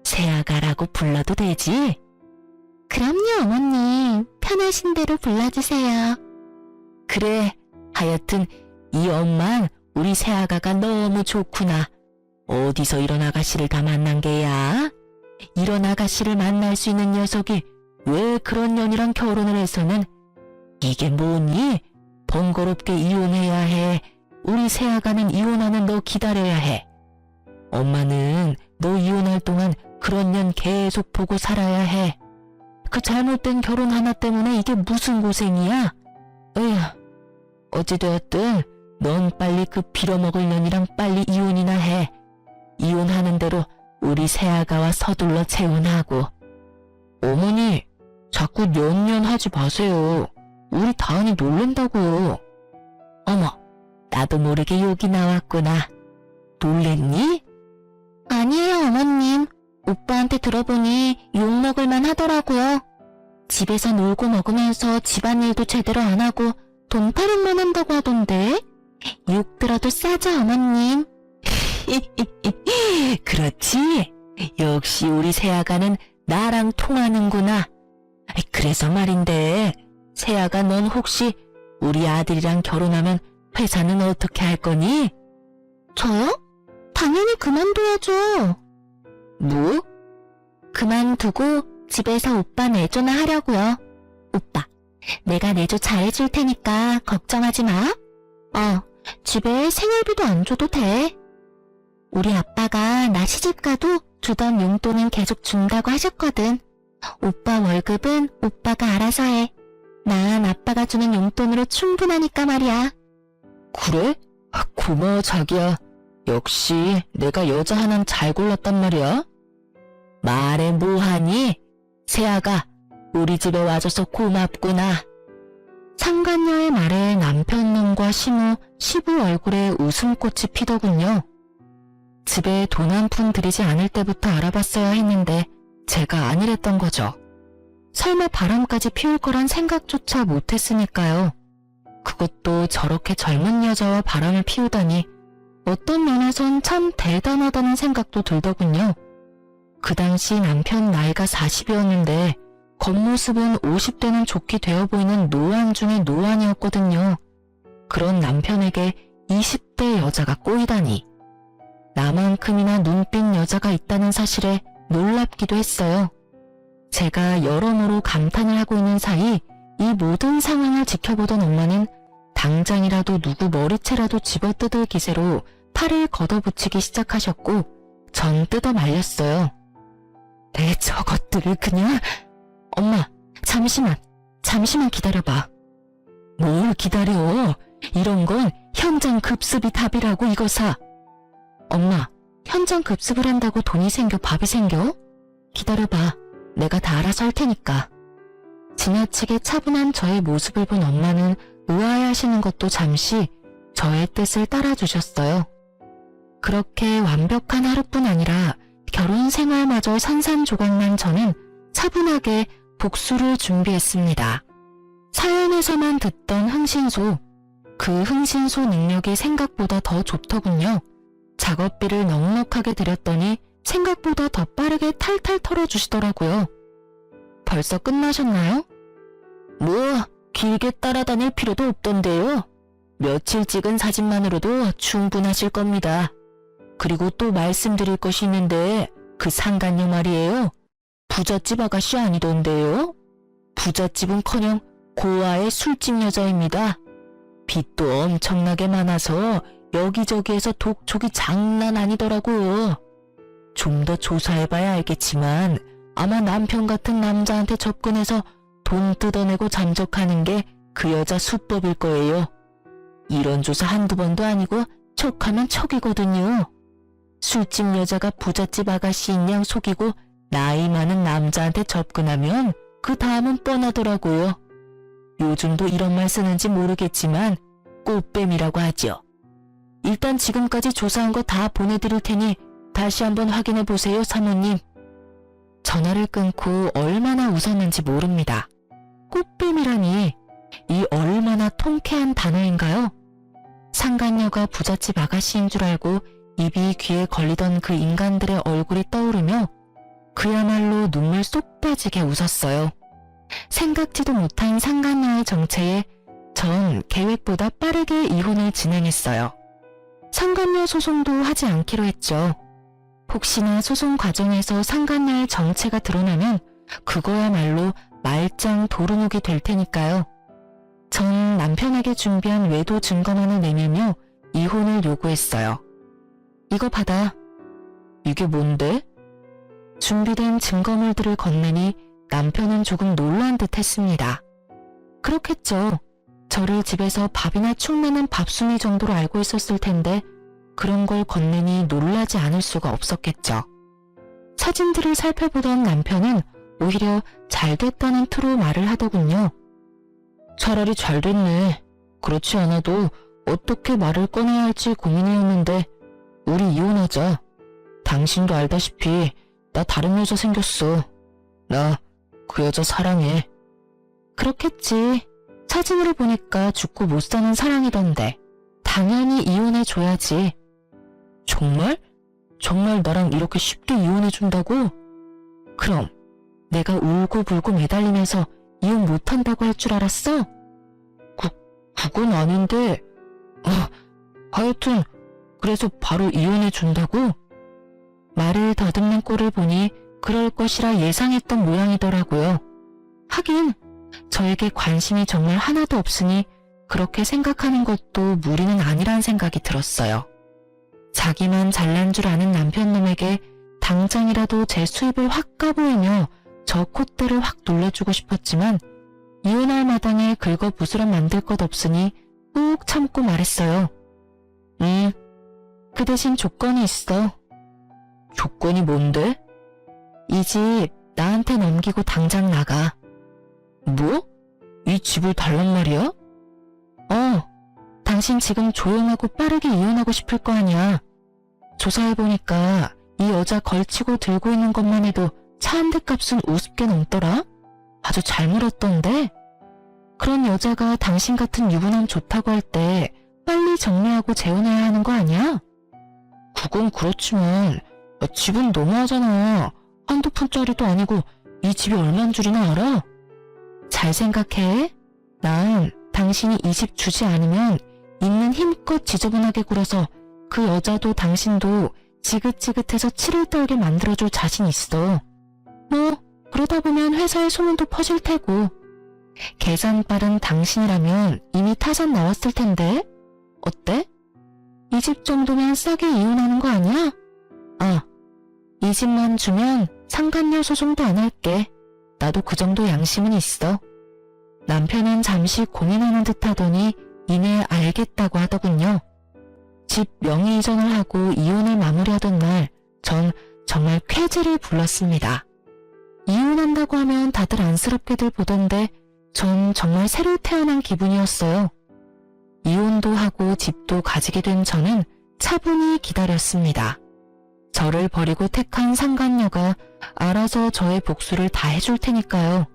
새아가라고 불러도 되지? 그럼요, 어머님. 편하신 대로 불러주세요. 그래, 하여튼 이 엄만 우리 새아가가 너무 좋구나. 어디서 이런 아가씨를 다 만난 게야? 이런 아가씨를 만날 수 있는 녀석이 왜 그런 년이랑 결혼을 해서는 이게 뭐니? 번거롭게 이혼해야 해. 우리 새아가는 이혼하는 너 기다려야 해. 엄마는 너 이혼할 동안 그런 년 계속 보고 살아야 해. 그 잘못된 결혼 하나 때문에 이게 무슨 고생이야? 에휴, 어찌되었든 넌 빨리 그 빌어먹을 년이랑 빨리 이혼이나 해. 이혼하는 대로 우리 새아가와 서둘러 재혼하고. 어머니, 자꾸 년년 하지 마세요. 우리 다은이 놀란다고요. 어머, 나도 모르게 욕이 나왔구나. 놀랬니? 아니에요, 어머님. 오빠한테 들어보니 욕먹을만 하더라고요. 집에서 놀고 먹으면서 집안일도 제대로 안 하고 돈 타령만 한다고 하던데. 욕 들어도 싸죠, 어머님. 그렇지? 역시 우리 새아가는 나랑 통하는구나. 그래서 말인데, 새아가 넌 혹시 우리 아들이랑 결혼하면 회사는 어떻게 할 거니? 저요? 당연히 그만둬야죠. 뭐? 그만두고 집에서 오빠 내조나 하려고요. 오빠, 내가 내조 잘해줄 테니까 걱정하지 마. 집에 생활비도 안 줘도 돼. 우리 아빠가 나 시집가도 주던 용돈은 계속 준다고 하셨거든. 오빠 월급은 오빠가 알아서 해. 난 아빠가 주는 용돈으로 충분하니까 말이야. 그래? 고마워 자기야. 역시 내가 여자 하나는 잘 골랐단 말이야. 말해 뭐하니? 세아가 우리 집에 와줘서 고맙구나. 상간녀의 말에 남편놈과 시부 얼굴에 웃음꽃이 피더군요. 집에 돈 한 푼 들이지 않을 때부터 알아봤어야 했는데 제가 아니랬던 거죠. 설마 바람까지 피울 거란 생각조차 못했으니까요. 그것도 저렇게 젊은 여자와 바람을 피우다니 어떤 면에선 참 대단하다는 생각도 들더군요. 그 당시 남편 나이가 40이었는데 겉모습은 50대는 좋게 되어 보이는 노안 중의 노안이었거든요. 그런 남편에게 20대 여자가 꼬이다니. 나만큼이나 눈빛 여자가 있다는 사실에 놀랍기도 했어요. 제가 여러모로 감탄을 하고 있는 사이 이 모든 상황을 지켜보던 엄마는 당장이라도 누구 머리채라도 집어뜯을 기세로 팔을 걷어붙이기 시작하셨고 전 뜯어 말렸어요. 내 저것들을 그냥... 엄마, 잠시만 기다려봐. 뭘 기다려? 이런 건 현장 급습이 답이라고 이거사. 엄마, 현장 급습을 한다고 돈이 생겨 밥이 생겨? 기다려봐. 내가 다 알아서 할 테니까. 지나치게 차분한 저의 모습을 본 엄마는 의아해하시는 것도 잠시 저의 뜻을 따라주셨어요. 그렇게 완벽한 하루뿐 아니라 결혼 생활마저 산산조각난 저는 차분하게 복수를 준비했습니다. 사연에서만 듣던 흥신소, 그 흥신소 능력이 생각보다 더 좋더군요. 작업비를 넉넉하게 들였더니 생각보다 더 빠르게 탈탈 털어주시더라고요. 벌써 끝나셨나요? 뭐 길게 따라다닐 필요도 없던데요. 며칠 찍은 사진만으로도 충분하실 겁니다. 그리고 또 말씀드릴 것이 있는데 그 상간녀 말이에요. 부잣집 아가씨 아니던데요. 부잣집은커녕 고아의 술집 여자입니다. 빚도 엄청나게 많아서 여기저기에서 독촉이 장난 아니더라고요. 좀 더 조사해봐야 알겠지만 아마 남편 같은 남자한테 접근해서 돈 뜯어내고 잠적하는 게 그 여자 수법일 거예요. 이런 조사 한두 번도 아니고 척하면 척이거든요. 술집 여자가 부잣집 아가씨인 양 속이고 나이 많은 남자한테 접근하면 그 다음은 뻔하더라고요. 요즘도 이런 말 쓰는지 모르겠지만 꽃뱀이라고 하죠. 일단 지금까지 조사한 거 다 보내드릴 테니 다시 한번 확인해 보세요, 사모님. 전화를 끊고 얼마나 웃었는지 모릅니다. 꽃뱀이라니 이 얼마나 통쾌한 단어인가요? 상간녀가 부잣집 아가씨인 줄 알고 입이 귀에 걸리던 그 인간들의 얼굴이 떠오르며 그야말로 눈물 쏙 빠지게 웃었어요. 생각지도 못한 상간녀의 정체에 전 계획보다 빠르게 이혼을 진행했어요. 상간녀 소송도 하지 않기로 했죠. 혹시나 소송 과정에서 상간녀의 정체가 드러나면 그거야말로 말짱 도루묵이 될 테니까요. 전 남편에게 준비한 외도 증거만을 내밀며 이혼을 요구했어요. 이거 받아. 이게 뭔데? 준비된 증거물들을 건네니 남편은 조금 놀란 듯 했습니다. 그렇겠죠. 저를 집에서 밥이나 축 내는 밥순이 정도로 알고 있었을 텐데 그런 걸 건네니 놀라지 않을 수가 없었겠죠. 사진들을 살펴보던 남편은 오히려 잘 됐다는 투로 말을 하더군요. 차라리 잘 됐네. 그렇지 않아도 어떻게 말을 꺼내야 할지 고민이었는데 우리 이혼하자. 당신도 알다시피 나 다른 여자 생겼어. 나 그 여자 사랑해. 그렇겠지. 사진으로 보니까 죽고 못 사는 사랑이던데. 당연히 이혼해줘야지. 정말? 정말 나랑 이렇게 쉽게 이혼해준다고? 그럼 내가 울고불고 매달리면서 이혼 못한다고 할 줄 알았어? 그건 아닌데... 하여튼 그래서 바로 이혼해준다고? 말을 더듬는 꼴을 보니 그럴 것이라 예상했던 모양이더라고요. 하긴 저에게 관심이 정말 하나도 없으니 그렇게 생각하는 것도 무리는 아니란 생각이 들었어요. 자기만 잘난 줄 아는 남편놈에게 당장이라도 제 수입을 확 까보이며 저 콧대를 확 놀려주고 싶었지만 이혼할 마당에 긁어 부스럼 만들 것 없으니 꾹 참고 말했어요. 그 대신 조건이 있어. 조건이 뭔데? 이 집 나한테 넘기고 당장 나가. 뭐? 이 집을 달란 말이야? 당신 지금 조용하고 빠르게 이혼하고 싶을 거 아니야. 조사해보니까 이 여자 걸치고 들고 있는 것만 해도 차 한 대 값은 우습게 넘더라? 아주 잘 물었던데? 그런 여자가 당신 같은 유부남 좋다고 할 때 빨리 정리하고 재혼해야 하는 거 아니야? 그건 그렇지만 집은 너무하잖아. 한두 푼짜리도 아니고 이 집이 얼만 줄이나 알아? 잘 생각해. 난 당신이 이 집 주지 않으면 있는 힘껏 지저분하게 굴어서 그 여자도 당신도 지긋지긋해서 치를 떨게 만들어줄 자신 있어. 뭐 그러다 보면 회사에 소문도 퍼질 테고. 계산 빠른 당신이라면 이미 타산 나왔을 텐데. 어때? 이 집 정도면 싸게 이혼하는 거 아니야? 이 집만 주면 상간녀 소송도 안 할게. 나도 그 정도 양심은 있어. 남편은 잠시 고민하는 듯 하더니 이내 알겠다고 하더군요. 집 명의 이전을 하고 이혼을 마무리하던 날, 전 정말 쾌재를 불렀습니다. 이혼한다고 하면 다들 안쓰럽게들 보던데 전 정말 새로 태어난 기분이었어요. 이혼도 하고 집도 가지게 된 저는 차분히 기다렸습니다. 저를 버리고 택한 상간녀가 알아서 저의 복수를 다 해줄 테니까요.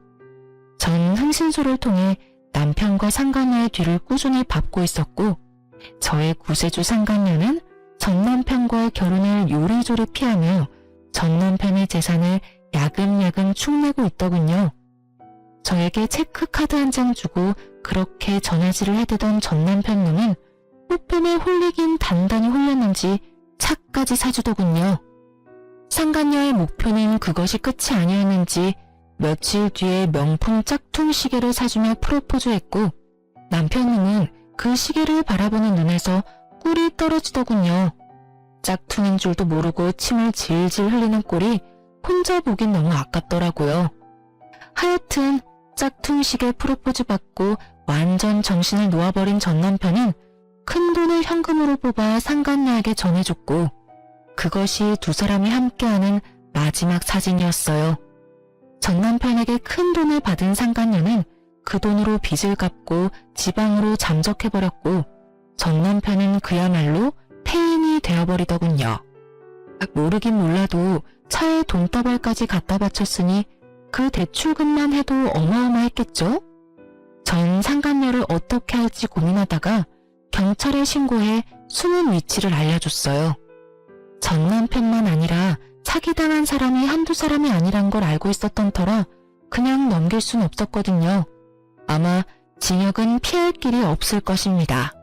전 흥신소를 통해 남편과 상간녀의 뒤를 꾸준히 밟고 있었고, 저의 구세주 상간녀는 전 남편과의 결혼을 요리조리 피하며 전 남편의 재산을 야금야금 축내고 있더군요. 저에게 체크카드 한 장 주고 그렇게 전화질을 해대던 전 남편 놈은 꽃뱀에 홀리긴 단단히 홀렸는지 차까지 사주더군요. 상간녀의 목표는 그것이 끝이 아니었는지 며칠 뒤에 명품 짝퉁 시계를 사주며 프로포즈했고, 남편님은 그 시계를 바라보는 눈에서 꿀이 떨어지더군요. 짝퉁인 줄도 모르고 침을 질질 흘리는 꼴이 혼자 보긴 너무 아깝더라고요. 하여튼 짝퉁 시계 프로포즈 받고 완전 정신을 놓아버린 전 남편은 큰 돈을 현금으로 뽑아 상간녀에게 전해줬고, 그것이 두 사람이 함께하는 마지막 사진이었어요. 전 남편에게 큰 돈을 받은 상간녀는 그 돈으로 빚을 갚고 지방으로 잠적해버렸고, 전 남편은 그야말로 폐인이 되어버리더군요. 모르긴 몰라도 차에 돈다발까지 갖다 바쳤으니 그 대출금만 해도 어마어마했겠죠? 전 상간녀를 어떻게 할지 고민하다가 경찰에 신고해 숨은 위치를 알려줬어요. 전 남편만 아니라 사기당한 사람이 한두 사람이 아니란 걸 알고 있었던 터라 그냥 넘길 순 없었거든요. 아마 징역은 피할 길이 없을 것입니다.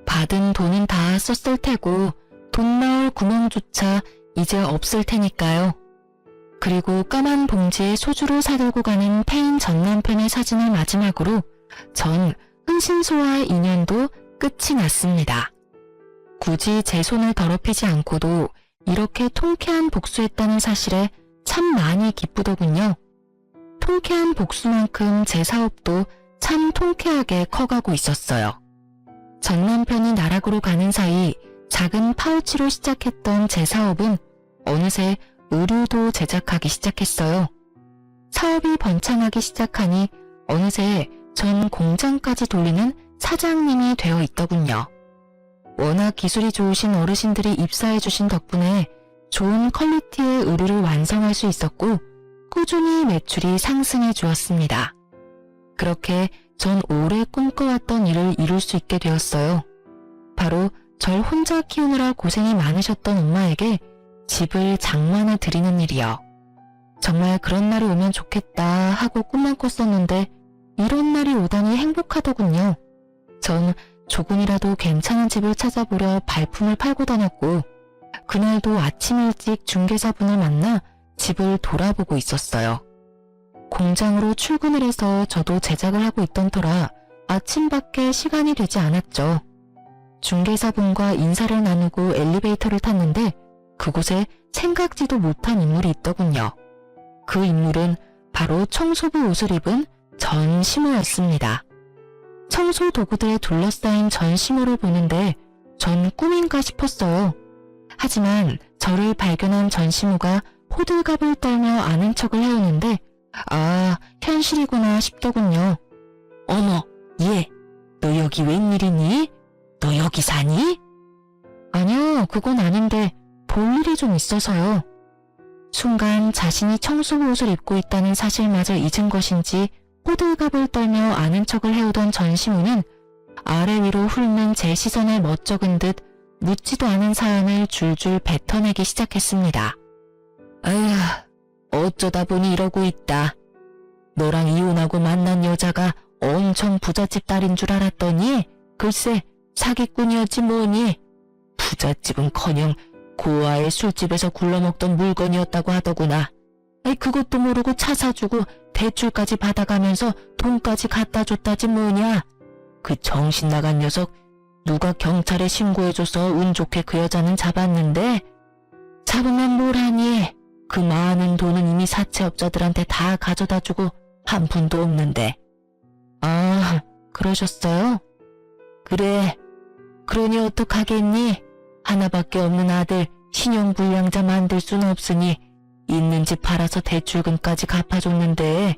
받은 돈은 다 썼을 테고 돈 나올 구멍조차 이제 없을 테니까요. 그리고 까만 봉지에 소주를 사들고 가는 폐인 전 남편의 사진을 마지막으로 전 흥신소와의 인연도 끝이 났습니다. 굳이 제 손을 더럽히지 않고도 이렇게 통쾌한 복수했다는 사실에 참 많이 기쁘더군요. 통쾌한 복수만큼 제 사업도 참 통쾌하게 커가고 있었어요. 전 남편이 나락으로 가는 사이 작은 파우치로 시작했던 제 사업은 어느새 의류도 제작하기 시작했어요. 사업이 번창하기 시작하니 어느새 전 공장까지 돌리는 사장님이 되어 있더군요. 워낙 기술이 좋으신 어르신들이 입사해 주신 덕분에 좋은 퀄리티의 의류를 완성할 수 있었고 꾸준히 매출이 상승해 주었습니다. 그렇게 전 오래 꿈꿔왔던 일을 이룰 수 있게 되었어요. 바로 절 혼자 키우느라 고생이 많으셨던 엄마에게 집을 장만해 드리는 일이요. 정말 그런 날이 오면 좋겠다 하고 꿈만 꿨었는데 이런 날이 오다니 행복하더군요. 전 조금이라도 괜찮은 집을 찾아보려 발품을 팔고 다녔고 그날도 아침 일찍 중개사분을 만나 집을 돌아보고 있었어요. 공장으로 출근을 해서 저도 제작을 하고 있던 터라 아침밖에 시간이 되지 않았죠. 중개사분과 인사를 나누고 엘리베이터를 탔는데 그곳에 생각지도 못한 인물이 있더군요. 그 인물은 바로 청소부 옷을 입은 전시모였습니다. 청소 도구들에 둘러싸인 전시모를 보는데 전 꿈인가 싶었어요. 하지만 저를 발견한 전시모가 호들갑을 떨며 아는 척을 해오는데 아, 현실이구나 싶더군요. 어머, 얘, 너 여기 웬일이니? 너 여기 사니? 아니요, 그건 아닌데 볼 일이 좀 있어서요. 순간 자신이 청소부 옷을 입고 있다는 사실마저 잊은 것인지 호들갑을 떨며 아는 척을 해오던 전시모는 아래 위로 훑는 제 시선에 멋쩍은 듯 묻지도 않은 사연을 줄줄 뱉어내기 시작했습니다. 아휴, 어쩌다 보니 이러고 있다. 너랑 이혼하고 만난 여자가 엄청 부잣집 딸인 줄 알았더니 글쎄 사기꾼이었지 뭐니. 부잣집은커녕 고아의 술집에서 굴러먹던 물건이었다고 하더구나. 그것도 모르고 차 사주고 대출까지 받아가면서 돈까지 갖다 줬다지 뭐냐. 그 정신 나간 녀석 누가 경찰에 신고해줘서 운 좋게 그 여자는 잡았는데 잡으면 뭘 하니. 그 많은 돈은 이미 사채업자들한테 다 가져다 주고 한 푼도 없는데. 아, 그러셨어요? 그래. 그러니 어떡하겠니? 하나밖에 없는 아들 신용불량자 만들 수는 없으니 있는 집 팔아서 대출금까지 갚아줬는데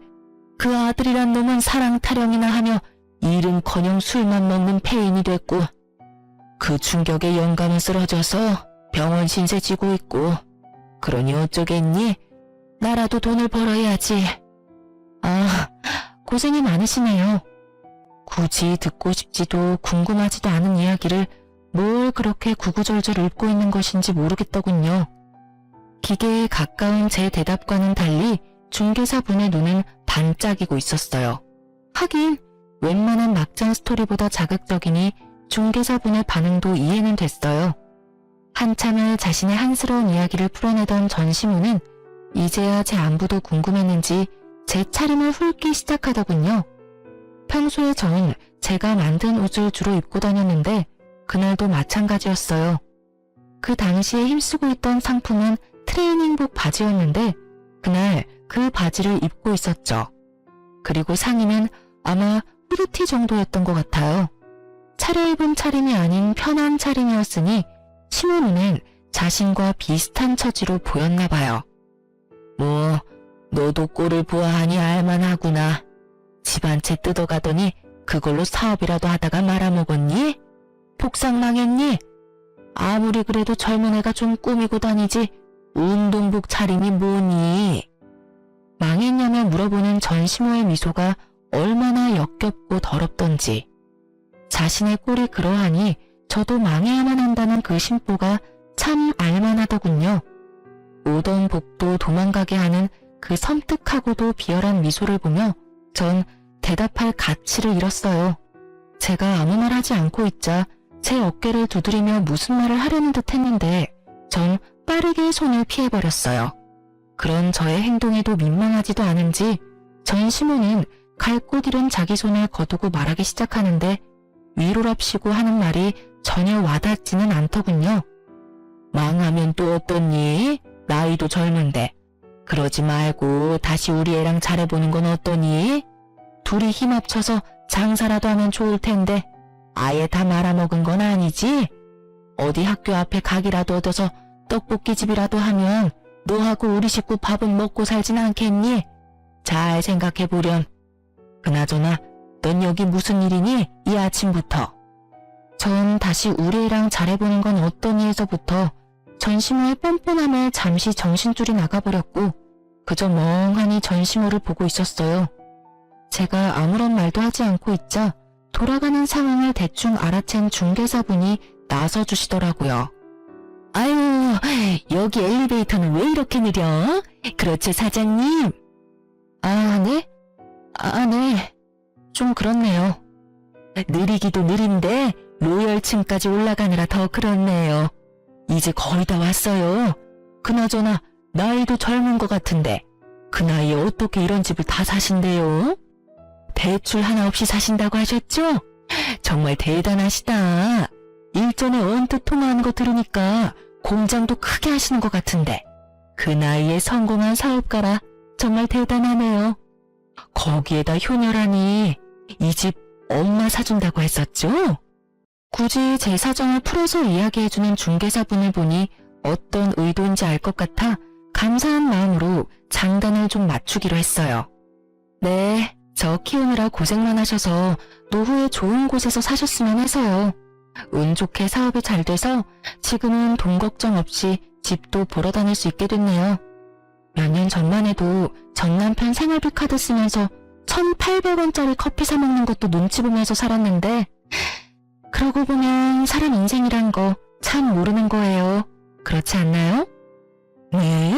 그 아들이란 놈은 사랑 타령이나 하며 일은커녕 술만 먹는 폐인이 됐고 그 충격에 영감은 쓰러져서 병원 신세 지고 있고 그러니 어쩌겠니? 나라도 돈을 벌어야지. 아, 고생이 많으시네요. 굳이 듣고 싶지도 궁금하지도 않은 이야기를 뭘 그렇게 구구절절 읊고 있는 것인지 모르겠더군요. 기계에 가까운 제 대답과는 달리 중개사분의 눈은 반짝이고 있었어요. 하긴 웬만한 막장 스토리보다 자극적이니 중개사분의 반응도 이해는 됐어요. 한참을 자신의 한스러운 이야기를 풀어내던 전시모는 이제야 제 안부도 궁금했는지 제 차림을 훑기 시작하더군요. 평소에 전 제가 만든 옷을 주로 입고 다녔는데 그날도 마찬가지였어요. 그 당시에 힘쓰고 있던 상품은 트레이닝복 바지였는데 그날 그 바지를 입고 있었죠. 그리고 상의는 아마 후드티 정도였던 것 같아요. 차려입은 차림이 아닌 편한 차림이었으니 시모 눈엔 자신과 비슷한 처지로 보였나 봐요. 뭐 너도 꼴을 보아하니 알만하구나. 집 한 채 뜯어가더니 그걸로 사업이라도 하다가 말아먹었니? 복상 망했니? 아무리 그래도 젊은 애가 좀 꾸미고 다니지 운동복 차림이 뭐니? 망했냐며 물어보는 전시모의 미소가 얼마나 역겹고 더럽던지. 자신의 꼴이 그러하니 저도 망해야만 한다는 그 심보가 참 알만하더군요. 오던 복도 도망가게 하는 그 섬뜩하고도 비열한 미소를 보며 전 대답할 가치를 잃었어요. 제가 아무 말 하지 않고 있자 제 어깨를 두드리며 무슨 말을 하려는 듯 했는데 전 빠르게 손을 피해버렸어요. 그런 저의 행동에도 민망하지도 않은지 전시모는 갈 곳 잃은 자기 손을 거두고 말하기 시작하는데 위로랍시고 하는 말이 전혀 와닿지는 않더군요. 망하면 또 어떠니? 나이도 젊은데. 그러지 말고 다시 우리 애랑 잘해보는 건 어떠니? 둘이 힘 합쳐서 장사라도 하면 좋을 텐데 아예 다 말아먹은 건 아니지? 어디 학교 앞에 가게라도 얻어서 떡볶이집이라도 하면 너하고 우리 식구 밥은 먹고 살진 않겠니? 잘 생각해보렴. 그나저나 넌 여기 무슨 일이니? 이 아침부터. 전 다시 우리 애랑 잘해보는 건 어떠니에서부터 전시모의 뻔뻔함에 잠시 정신줄이 나가버렸고 그저 멍하니 전시모를 보고 있었어요. 제가 아무런 말도 하지 않고 있자 돌아가는 상황을 대충 알아챈 중개사분이 나서주시더라고요. 아유, 여기 엘리베이터는 왜 이렇게 느려? 그렇지, 사장님? 아, 네? 네. 좀 그렇네요. 느리기도 느린데 로열층까지 올라가느라 더 그렇네요. 이제 거의 다 왔어요. 그나저나 나이도 젊은 것 같은데 그 나이에 어떻게 이런 집을 다 사신대요? 대출 하나 없이 사신다고 하셨죠? 정말 대단하시다. 일전에 언뜻 통화하는 거 들으니까 공장도 크게 하시는 것 같은데 그 나이에 성공한 사업가라 정말 대단하네요. 거기에다 효녀라니. 이 집 엄마 사준다고 했었죠? 굳이 제 사정을 풀어서 이야기해주는 중개사분을 보니 어떤 의도인지 알 것 같아 감사한 마음으로 장단을 좀 맞추기로 했어요. 네, 저 키우느라 고생만 하셔서 노후에 좋은 곳에서 사셨으면 해서요. 운 좋게 사업이 잘 돼서 지금은 돈 걱정 없이 집도 보러 다닐 수 있게 됐네요. 몇 년 전만 해도 전 남편 생활비 카드 쓰면서 1,800원짜리 커피 사 먹는 것도 눈치 보면서 살았는데 그러고 보면 사람 인생이란 거 참 모르는 거예요. 그렇지 않나요? 네?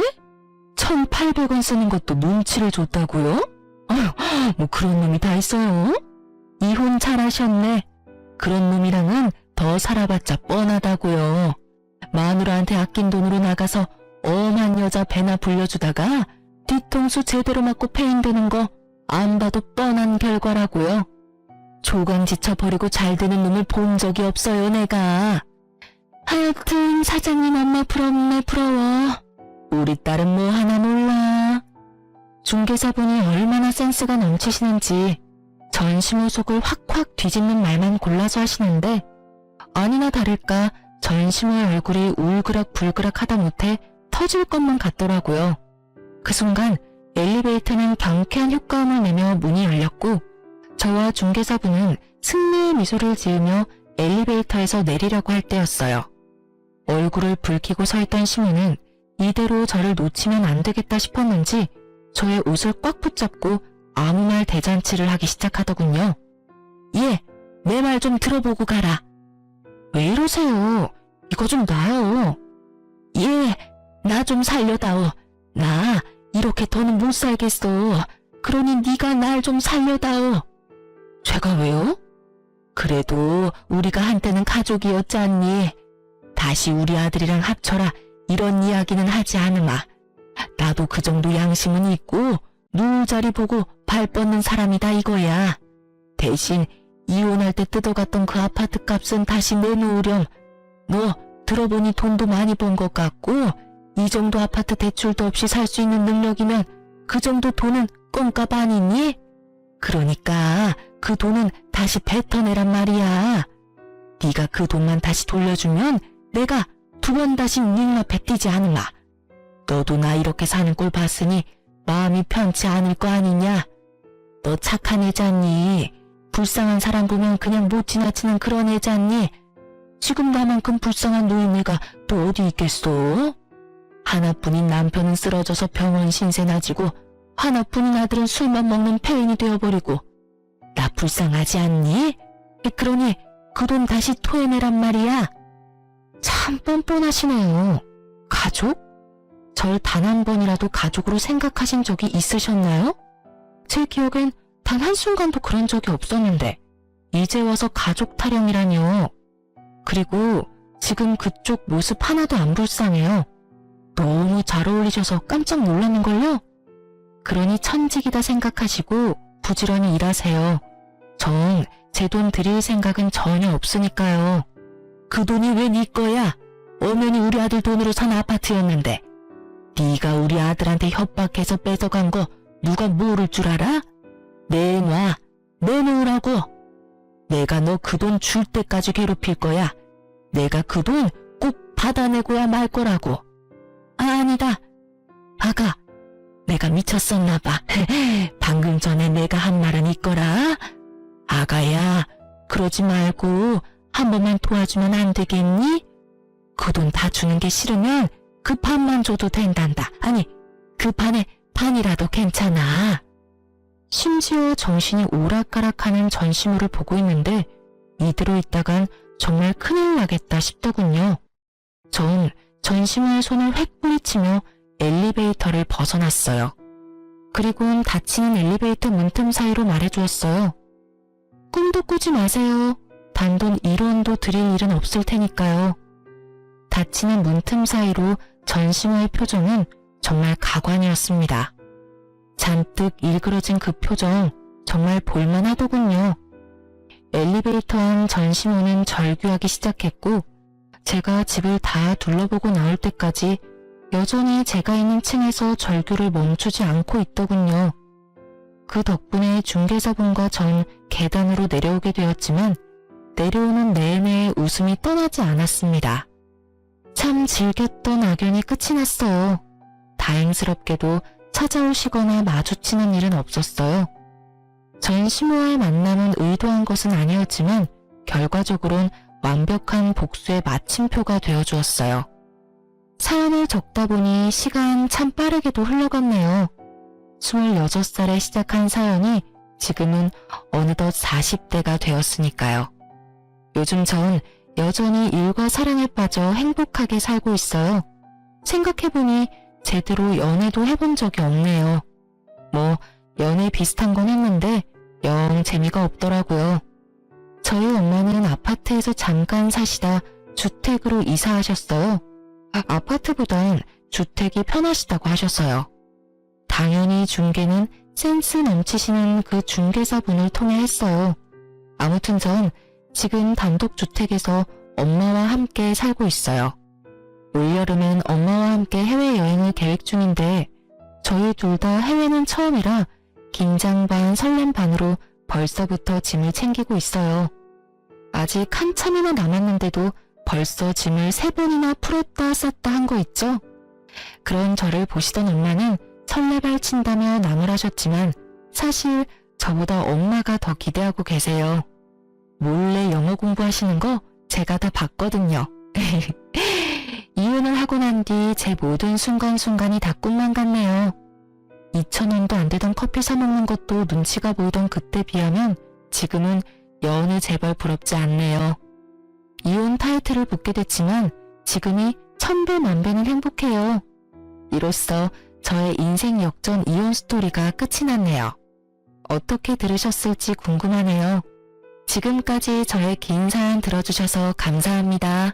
1,800원 쓰는 것도 눈치를 줬다고요? 아휴, 뭐 그런 놈이 다 있어요. 이혼 잘하셨네. 그런 놈이랑은 더 살아봤자 뻔하다고요. 마누라한테 아낀 돈으로 나가서 엄한 여자 배나 불려주다가 뒤통수 제대로 맞고 폐인되는 거 안 봐도 뻔한 결과라고요. 조강 지쳐버리고 잘 되는 놈을 본 적이 없어요, 내가. 하여튼 사장님 엄마 부럽네, 부러워. 우리 딸은 뭐 하나 몰라. 중개사분이 얼마나 센스가 넘치시는지 전시모 속을 확확 뒤집는 말만 골라서 하시는데 아니나 다를까 전시모의 얼굴이 울그락불그락 하다 못해 터질 것만 같더라고요. 그 순간 엘리베이터는 경쾌한 효과음을 내며 문이 열렸고 저와 중개사분은 승리의 미소를 지으며 엘리베이터에서 내리려고 할 때였어요. 얼굴을 붉히고 서 있던 시모는 이대로 저를 놓치면 안 되겠다 싶었는지 저의 옷을 꽉 붙잡고 아무 말 대잔치를 하기 시작하더군요. 예, 내 말 좀 들어보고 가라. 왜 이러세요? 이거 좀 놔요. 예, 나 좀 살려다오. 나 이렇게 더는 못 살겠어. 그러니 네가 날 좀 살려다오. 제가 왜요? 그래도 우리가 한때는 가족이었잖니. 다시 우리 아들이랑 합쳐라 이런 이야기는 하지 않으마. 나도 그 정도 양심은 있고 누울 자리 보고 발 뻗는 사람이다 이거야. 대신 이혼할 때 뜯어갔던 그 아파트 값은 다시 내놓으렴. 너 들어보니 돈도 많이 번 것 같고 이 정도 아파트 대출도 없이 살 수 있는 능력이면 그 정도 돈은 껌값 아니니? 그러니까 그 돈은 다시 뱉어내란 말이야. 네가 그 돈만 다시 돌려주면 내가 2번 다시 네 눈앞에 띄지 않으마. 너도 나 이렇게 사는 꼴 봤으니 마음이 편치 않을 거 아니냐. 너 착한 애잖니. 불쌍한 사람 보면 그냥 못 지나치는 그런 애잖니. 지금 나만큼 불쌍한 노인네가 또 어디 있겠소? 하나뿐인 남편은 쓰러져서 병원 신세나 지고 하나뿐인 아들은 술만 먹는 폐인이 되어버리고 나 불쌍하지 않니? 그러니 그 돈 다시 토해내란 말이야. 참 뻔뻔하시네요. 가족? 절 단 한 번이라도 가족으로 생각하신 적이 있으셨나요? 제 기억엔 단 한순간도 그런 적이 없었는데 이제 와서 가족 타령이라뇨. 그리고 지금 그쪽 모습 하나도 안 불쌍해요. 너무 잘 어울리셔서 깜짝 놀랐는걸요? 그러니 천직이다 생각하시고 부지런히 일하세요. 전 제 돈 드릴 생각은 전혀 없으니까요. 그 돈이 왜 네 거야? 엄연히 우리 아들 돈으로 산 아파트였는데. 네가 우리 아들한테 협박해서 뺏어간 거 누가 모를 줄 알아? 내놔. 내놓으라고. 내가 너 그 돈 줄 때까지 괴롭힐 거야. 내가 그 돈 꼭 받아내고야 말 거라고. 아니다. 아가, 내가 미쳤었나 봐. 방금 전에 내가 한 말은 있거라. 아가야, 그러지 말고 한 번만 도와주면 안 되겠니? 그 돈 다 주는 게 싫으면 그 반만 줘도 된단다. 아니, 그 반에 반이라도 괜찮아. 심지어 정신이 오락가락하는 전시물을 보고 있는데 이대로 있다간 정말 큰일 나겠다 싶더군요. 전 전시물의 손을 획 뿌리치며 엘리베이터를 벗어났어요. 그리고는 닫히는 엘리베이터 문틈 사이로 말해주었어요. 꿈도 꾸지 마세요. 단돈 1원도 드릴 일은 없을 테니까요. 닫히는 문틈 사이로 전시모의 표정은 정말 가관이었습니다. 잔뜩 일그러진 그 표정 정말 볼만하더군요. 엘리베이터 안 전시모는 절규하기 시작했고 제가 집을 다 둘러보고 나올 때까지 여전히 제가 있는 층에서 절규를 멈추지 않고 있더군요. 그 덕분에 중개사분과 전 계단으로 내려오게 되었지만 내려오는 내내 웃음이 떠나지 않았습니다. 참 즐겼던 악연이 끝이 났어요. 다행스럽게도 찾아오시거나 마주치는 일은 없었어요. 전 시모와의 만남은 의도한 것은 아니었지만 결과적으로는 완벽한 복수의 마침표가 되어주었어요. 사연을 적다 보니 시간 참 빠르게도 흘러갔네요. 26살에 시작한 사연이 지금은 어느덧 40대가 되었으니까요. 요즘 전 여전히 일과 사랑에 빠져 행복하게 살고 있어요. 생각해보니 제대로 연애도 해본 적이 없네요. 뭐 연애 비슷한 건 했는데 영 재미가 없더라고요. 저희 엄마는 아파트에서 잠깐 사시다 주택으로 이사하셨어요. 아파트보단 주택이 편하시다고 하셔서요. 당연히 중개는 센스 넘치시는 그 중개사분을 통해 했어요. 아무튼 전 지금 단독주택에서 엄마와 함께 살고 있어요. 올여름엔 엄마와 함께 해외여행을 계획 중인데 저희 둘 다 해외는 처음이라 긴장 반 설렘 반으로 벌써부터 짐을 챙기고 있어요. 아직 한참이나 남았는데도 벌써 짐을 3번이나 풀었다 쌌다 한 거 있죠? 그런 저를 보시던 엄마는 설레발 친다며 나무라셨지만 사실 저보다 엄마가 더 기대하고 계세요. 몰래 영어 공부하시는 거 제가 다 봤거든요. 이혼을 하고 난 뒤 제 모든 순간순간이 다 꿈만 같네요. 2,000원도 안 되던 커피 사 먹는 것도 눈치가 보이던 그때 비하면 지금은 여느 제발 부럽지 않네요. 이혼 타이틀을 붙게 됐지만 지금이 1000배 만배는 행복해요. 이로써 저의 인생 역전 이혼 스토리가 끝이 났네요. 어떻게 들으셨을지 궁금하네요. 지금까지 저의 긴 사연 들어주셔서 감사합니다.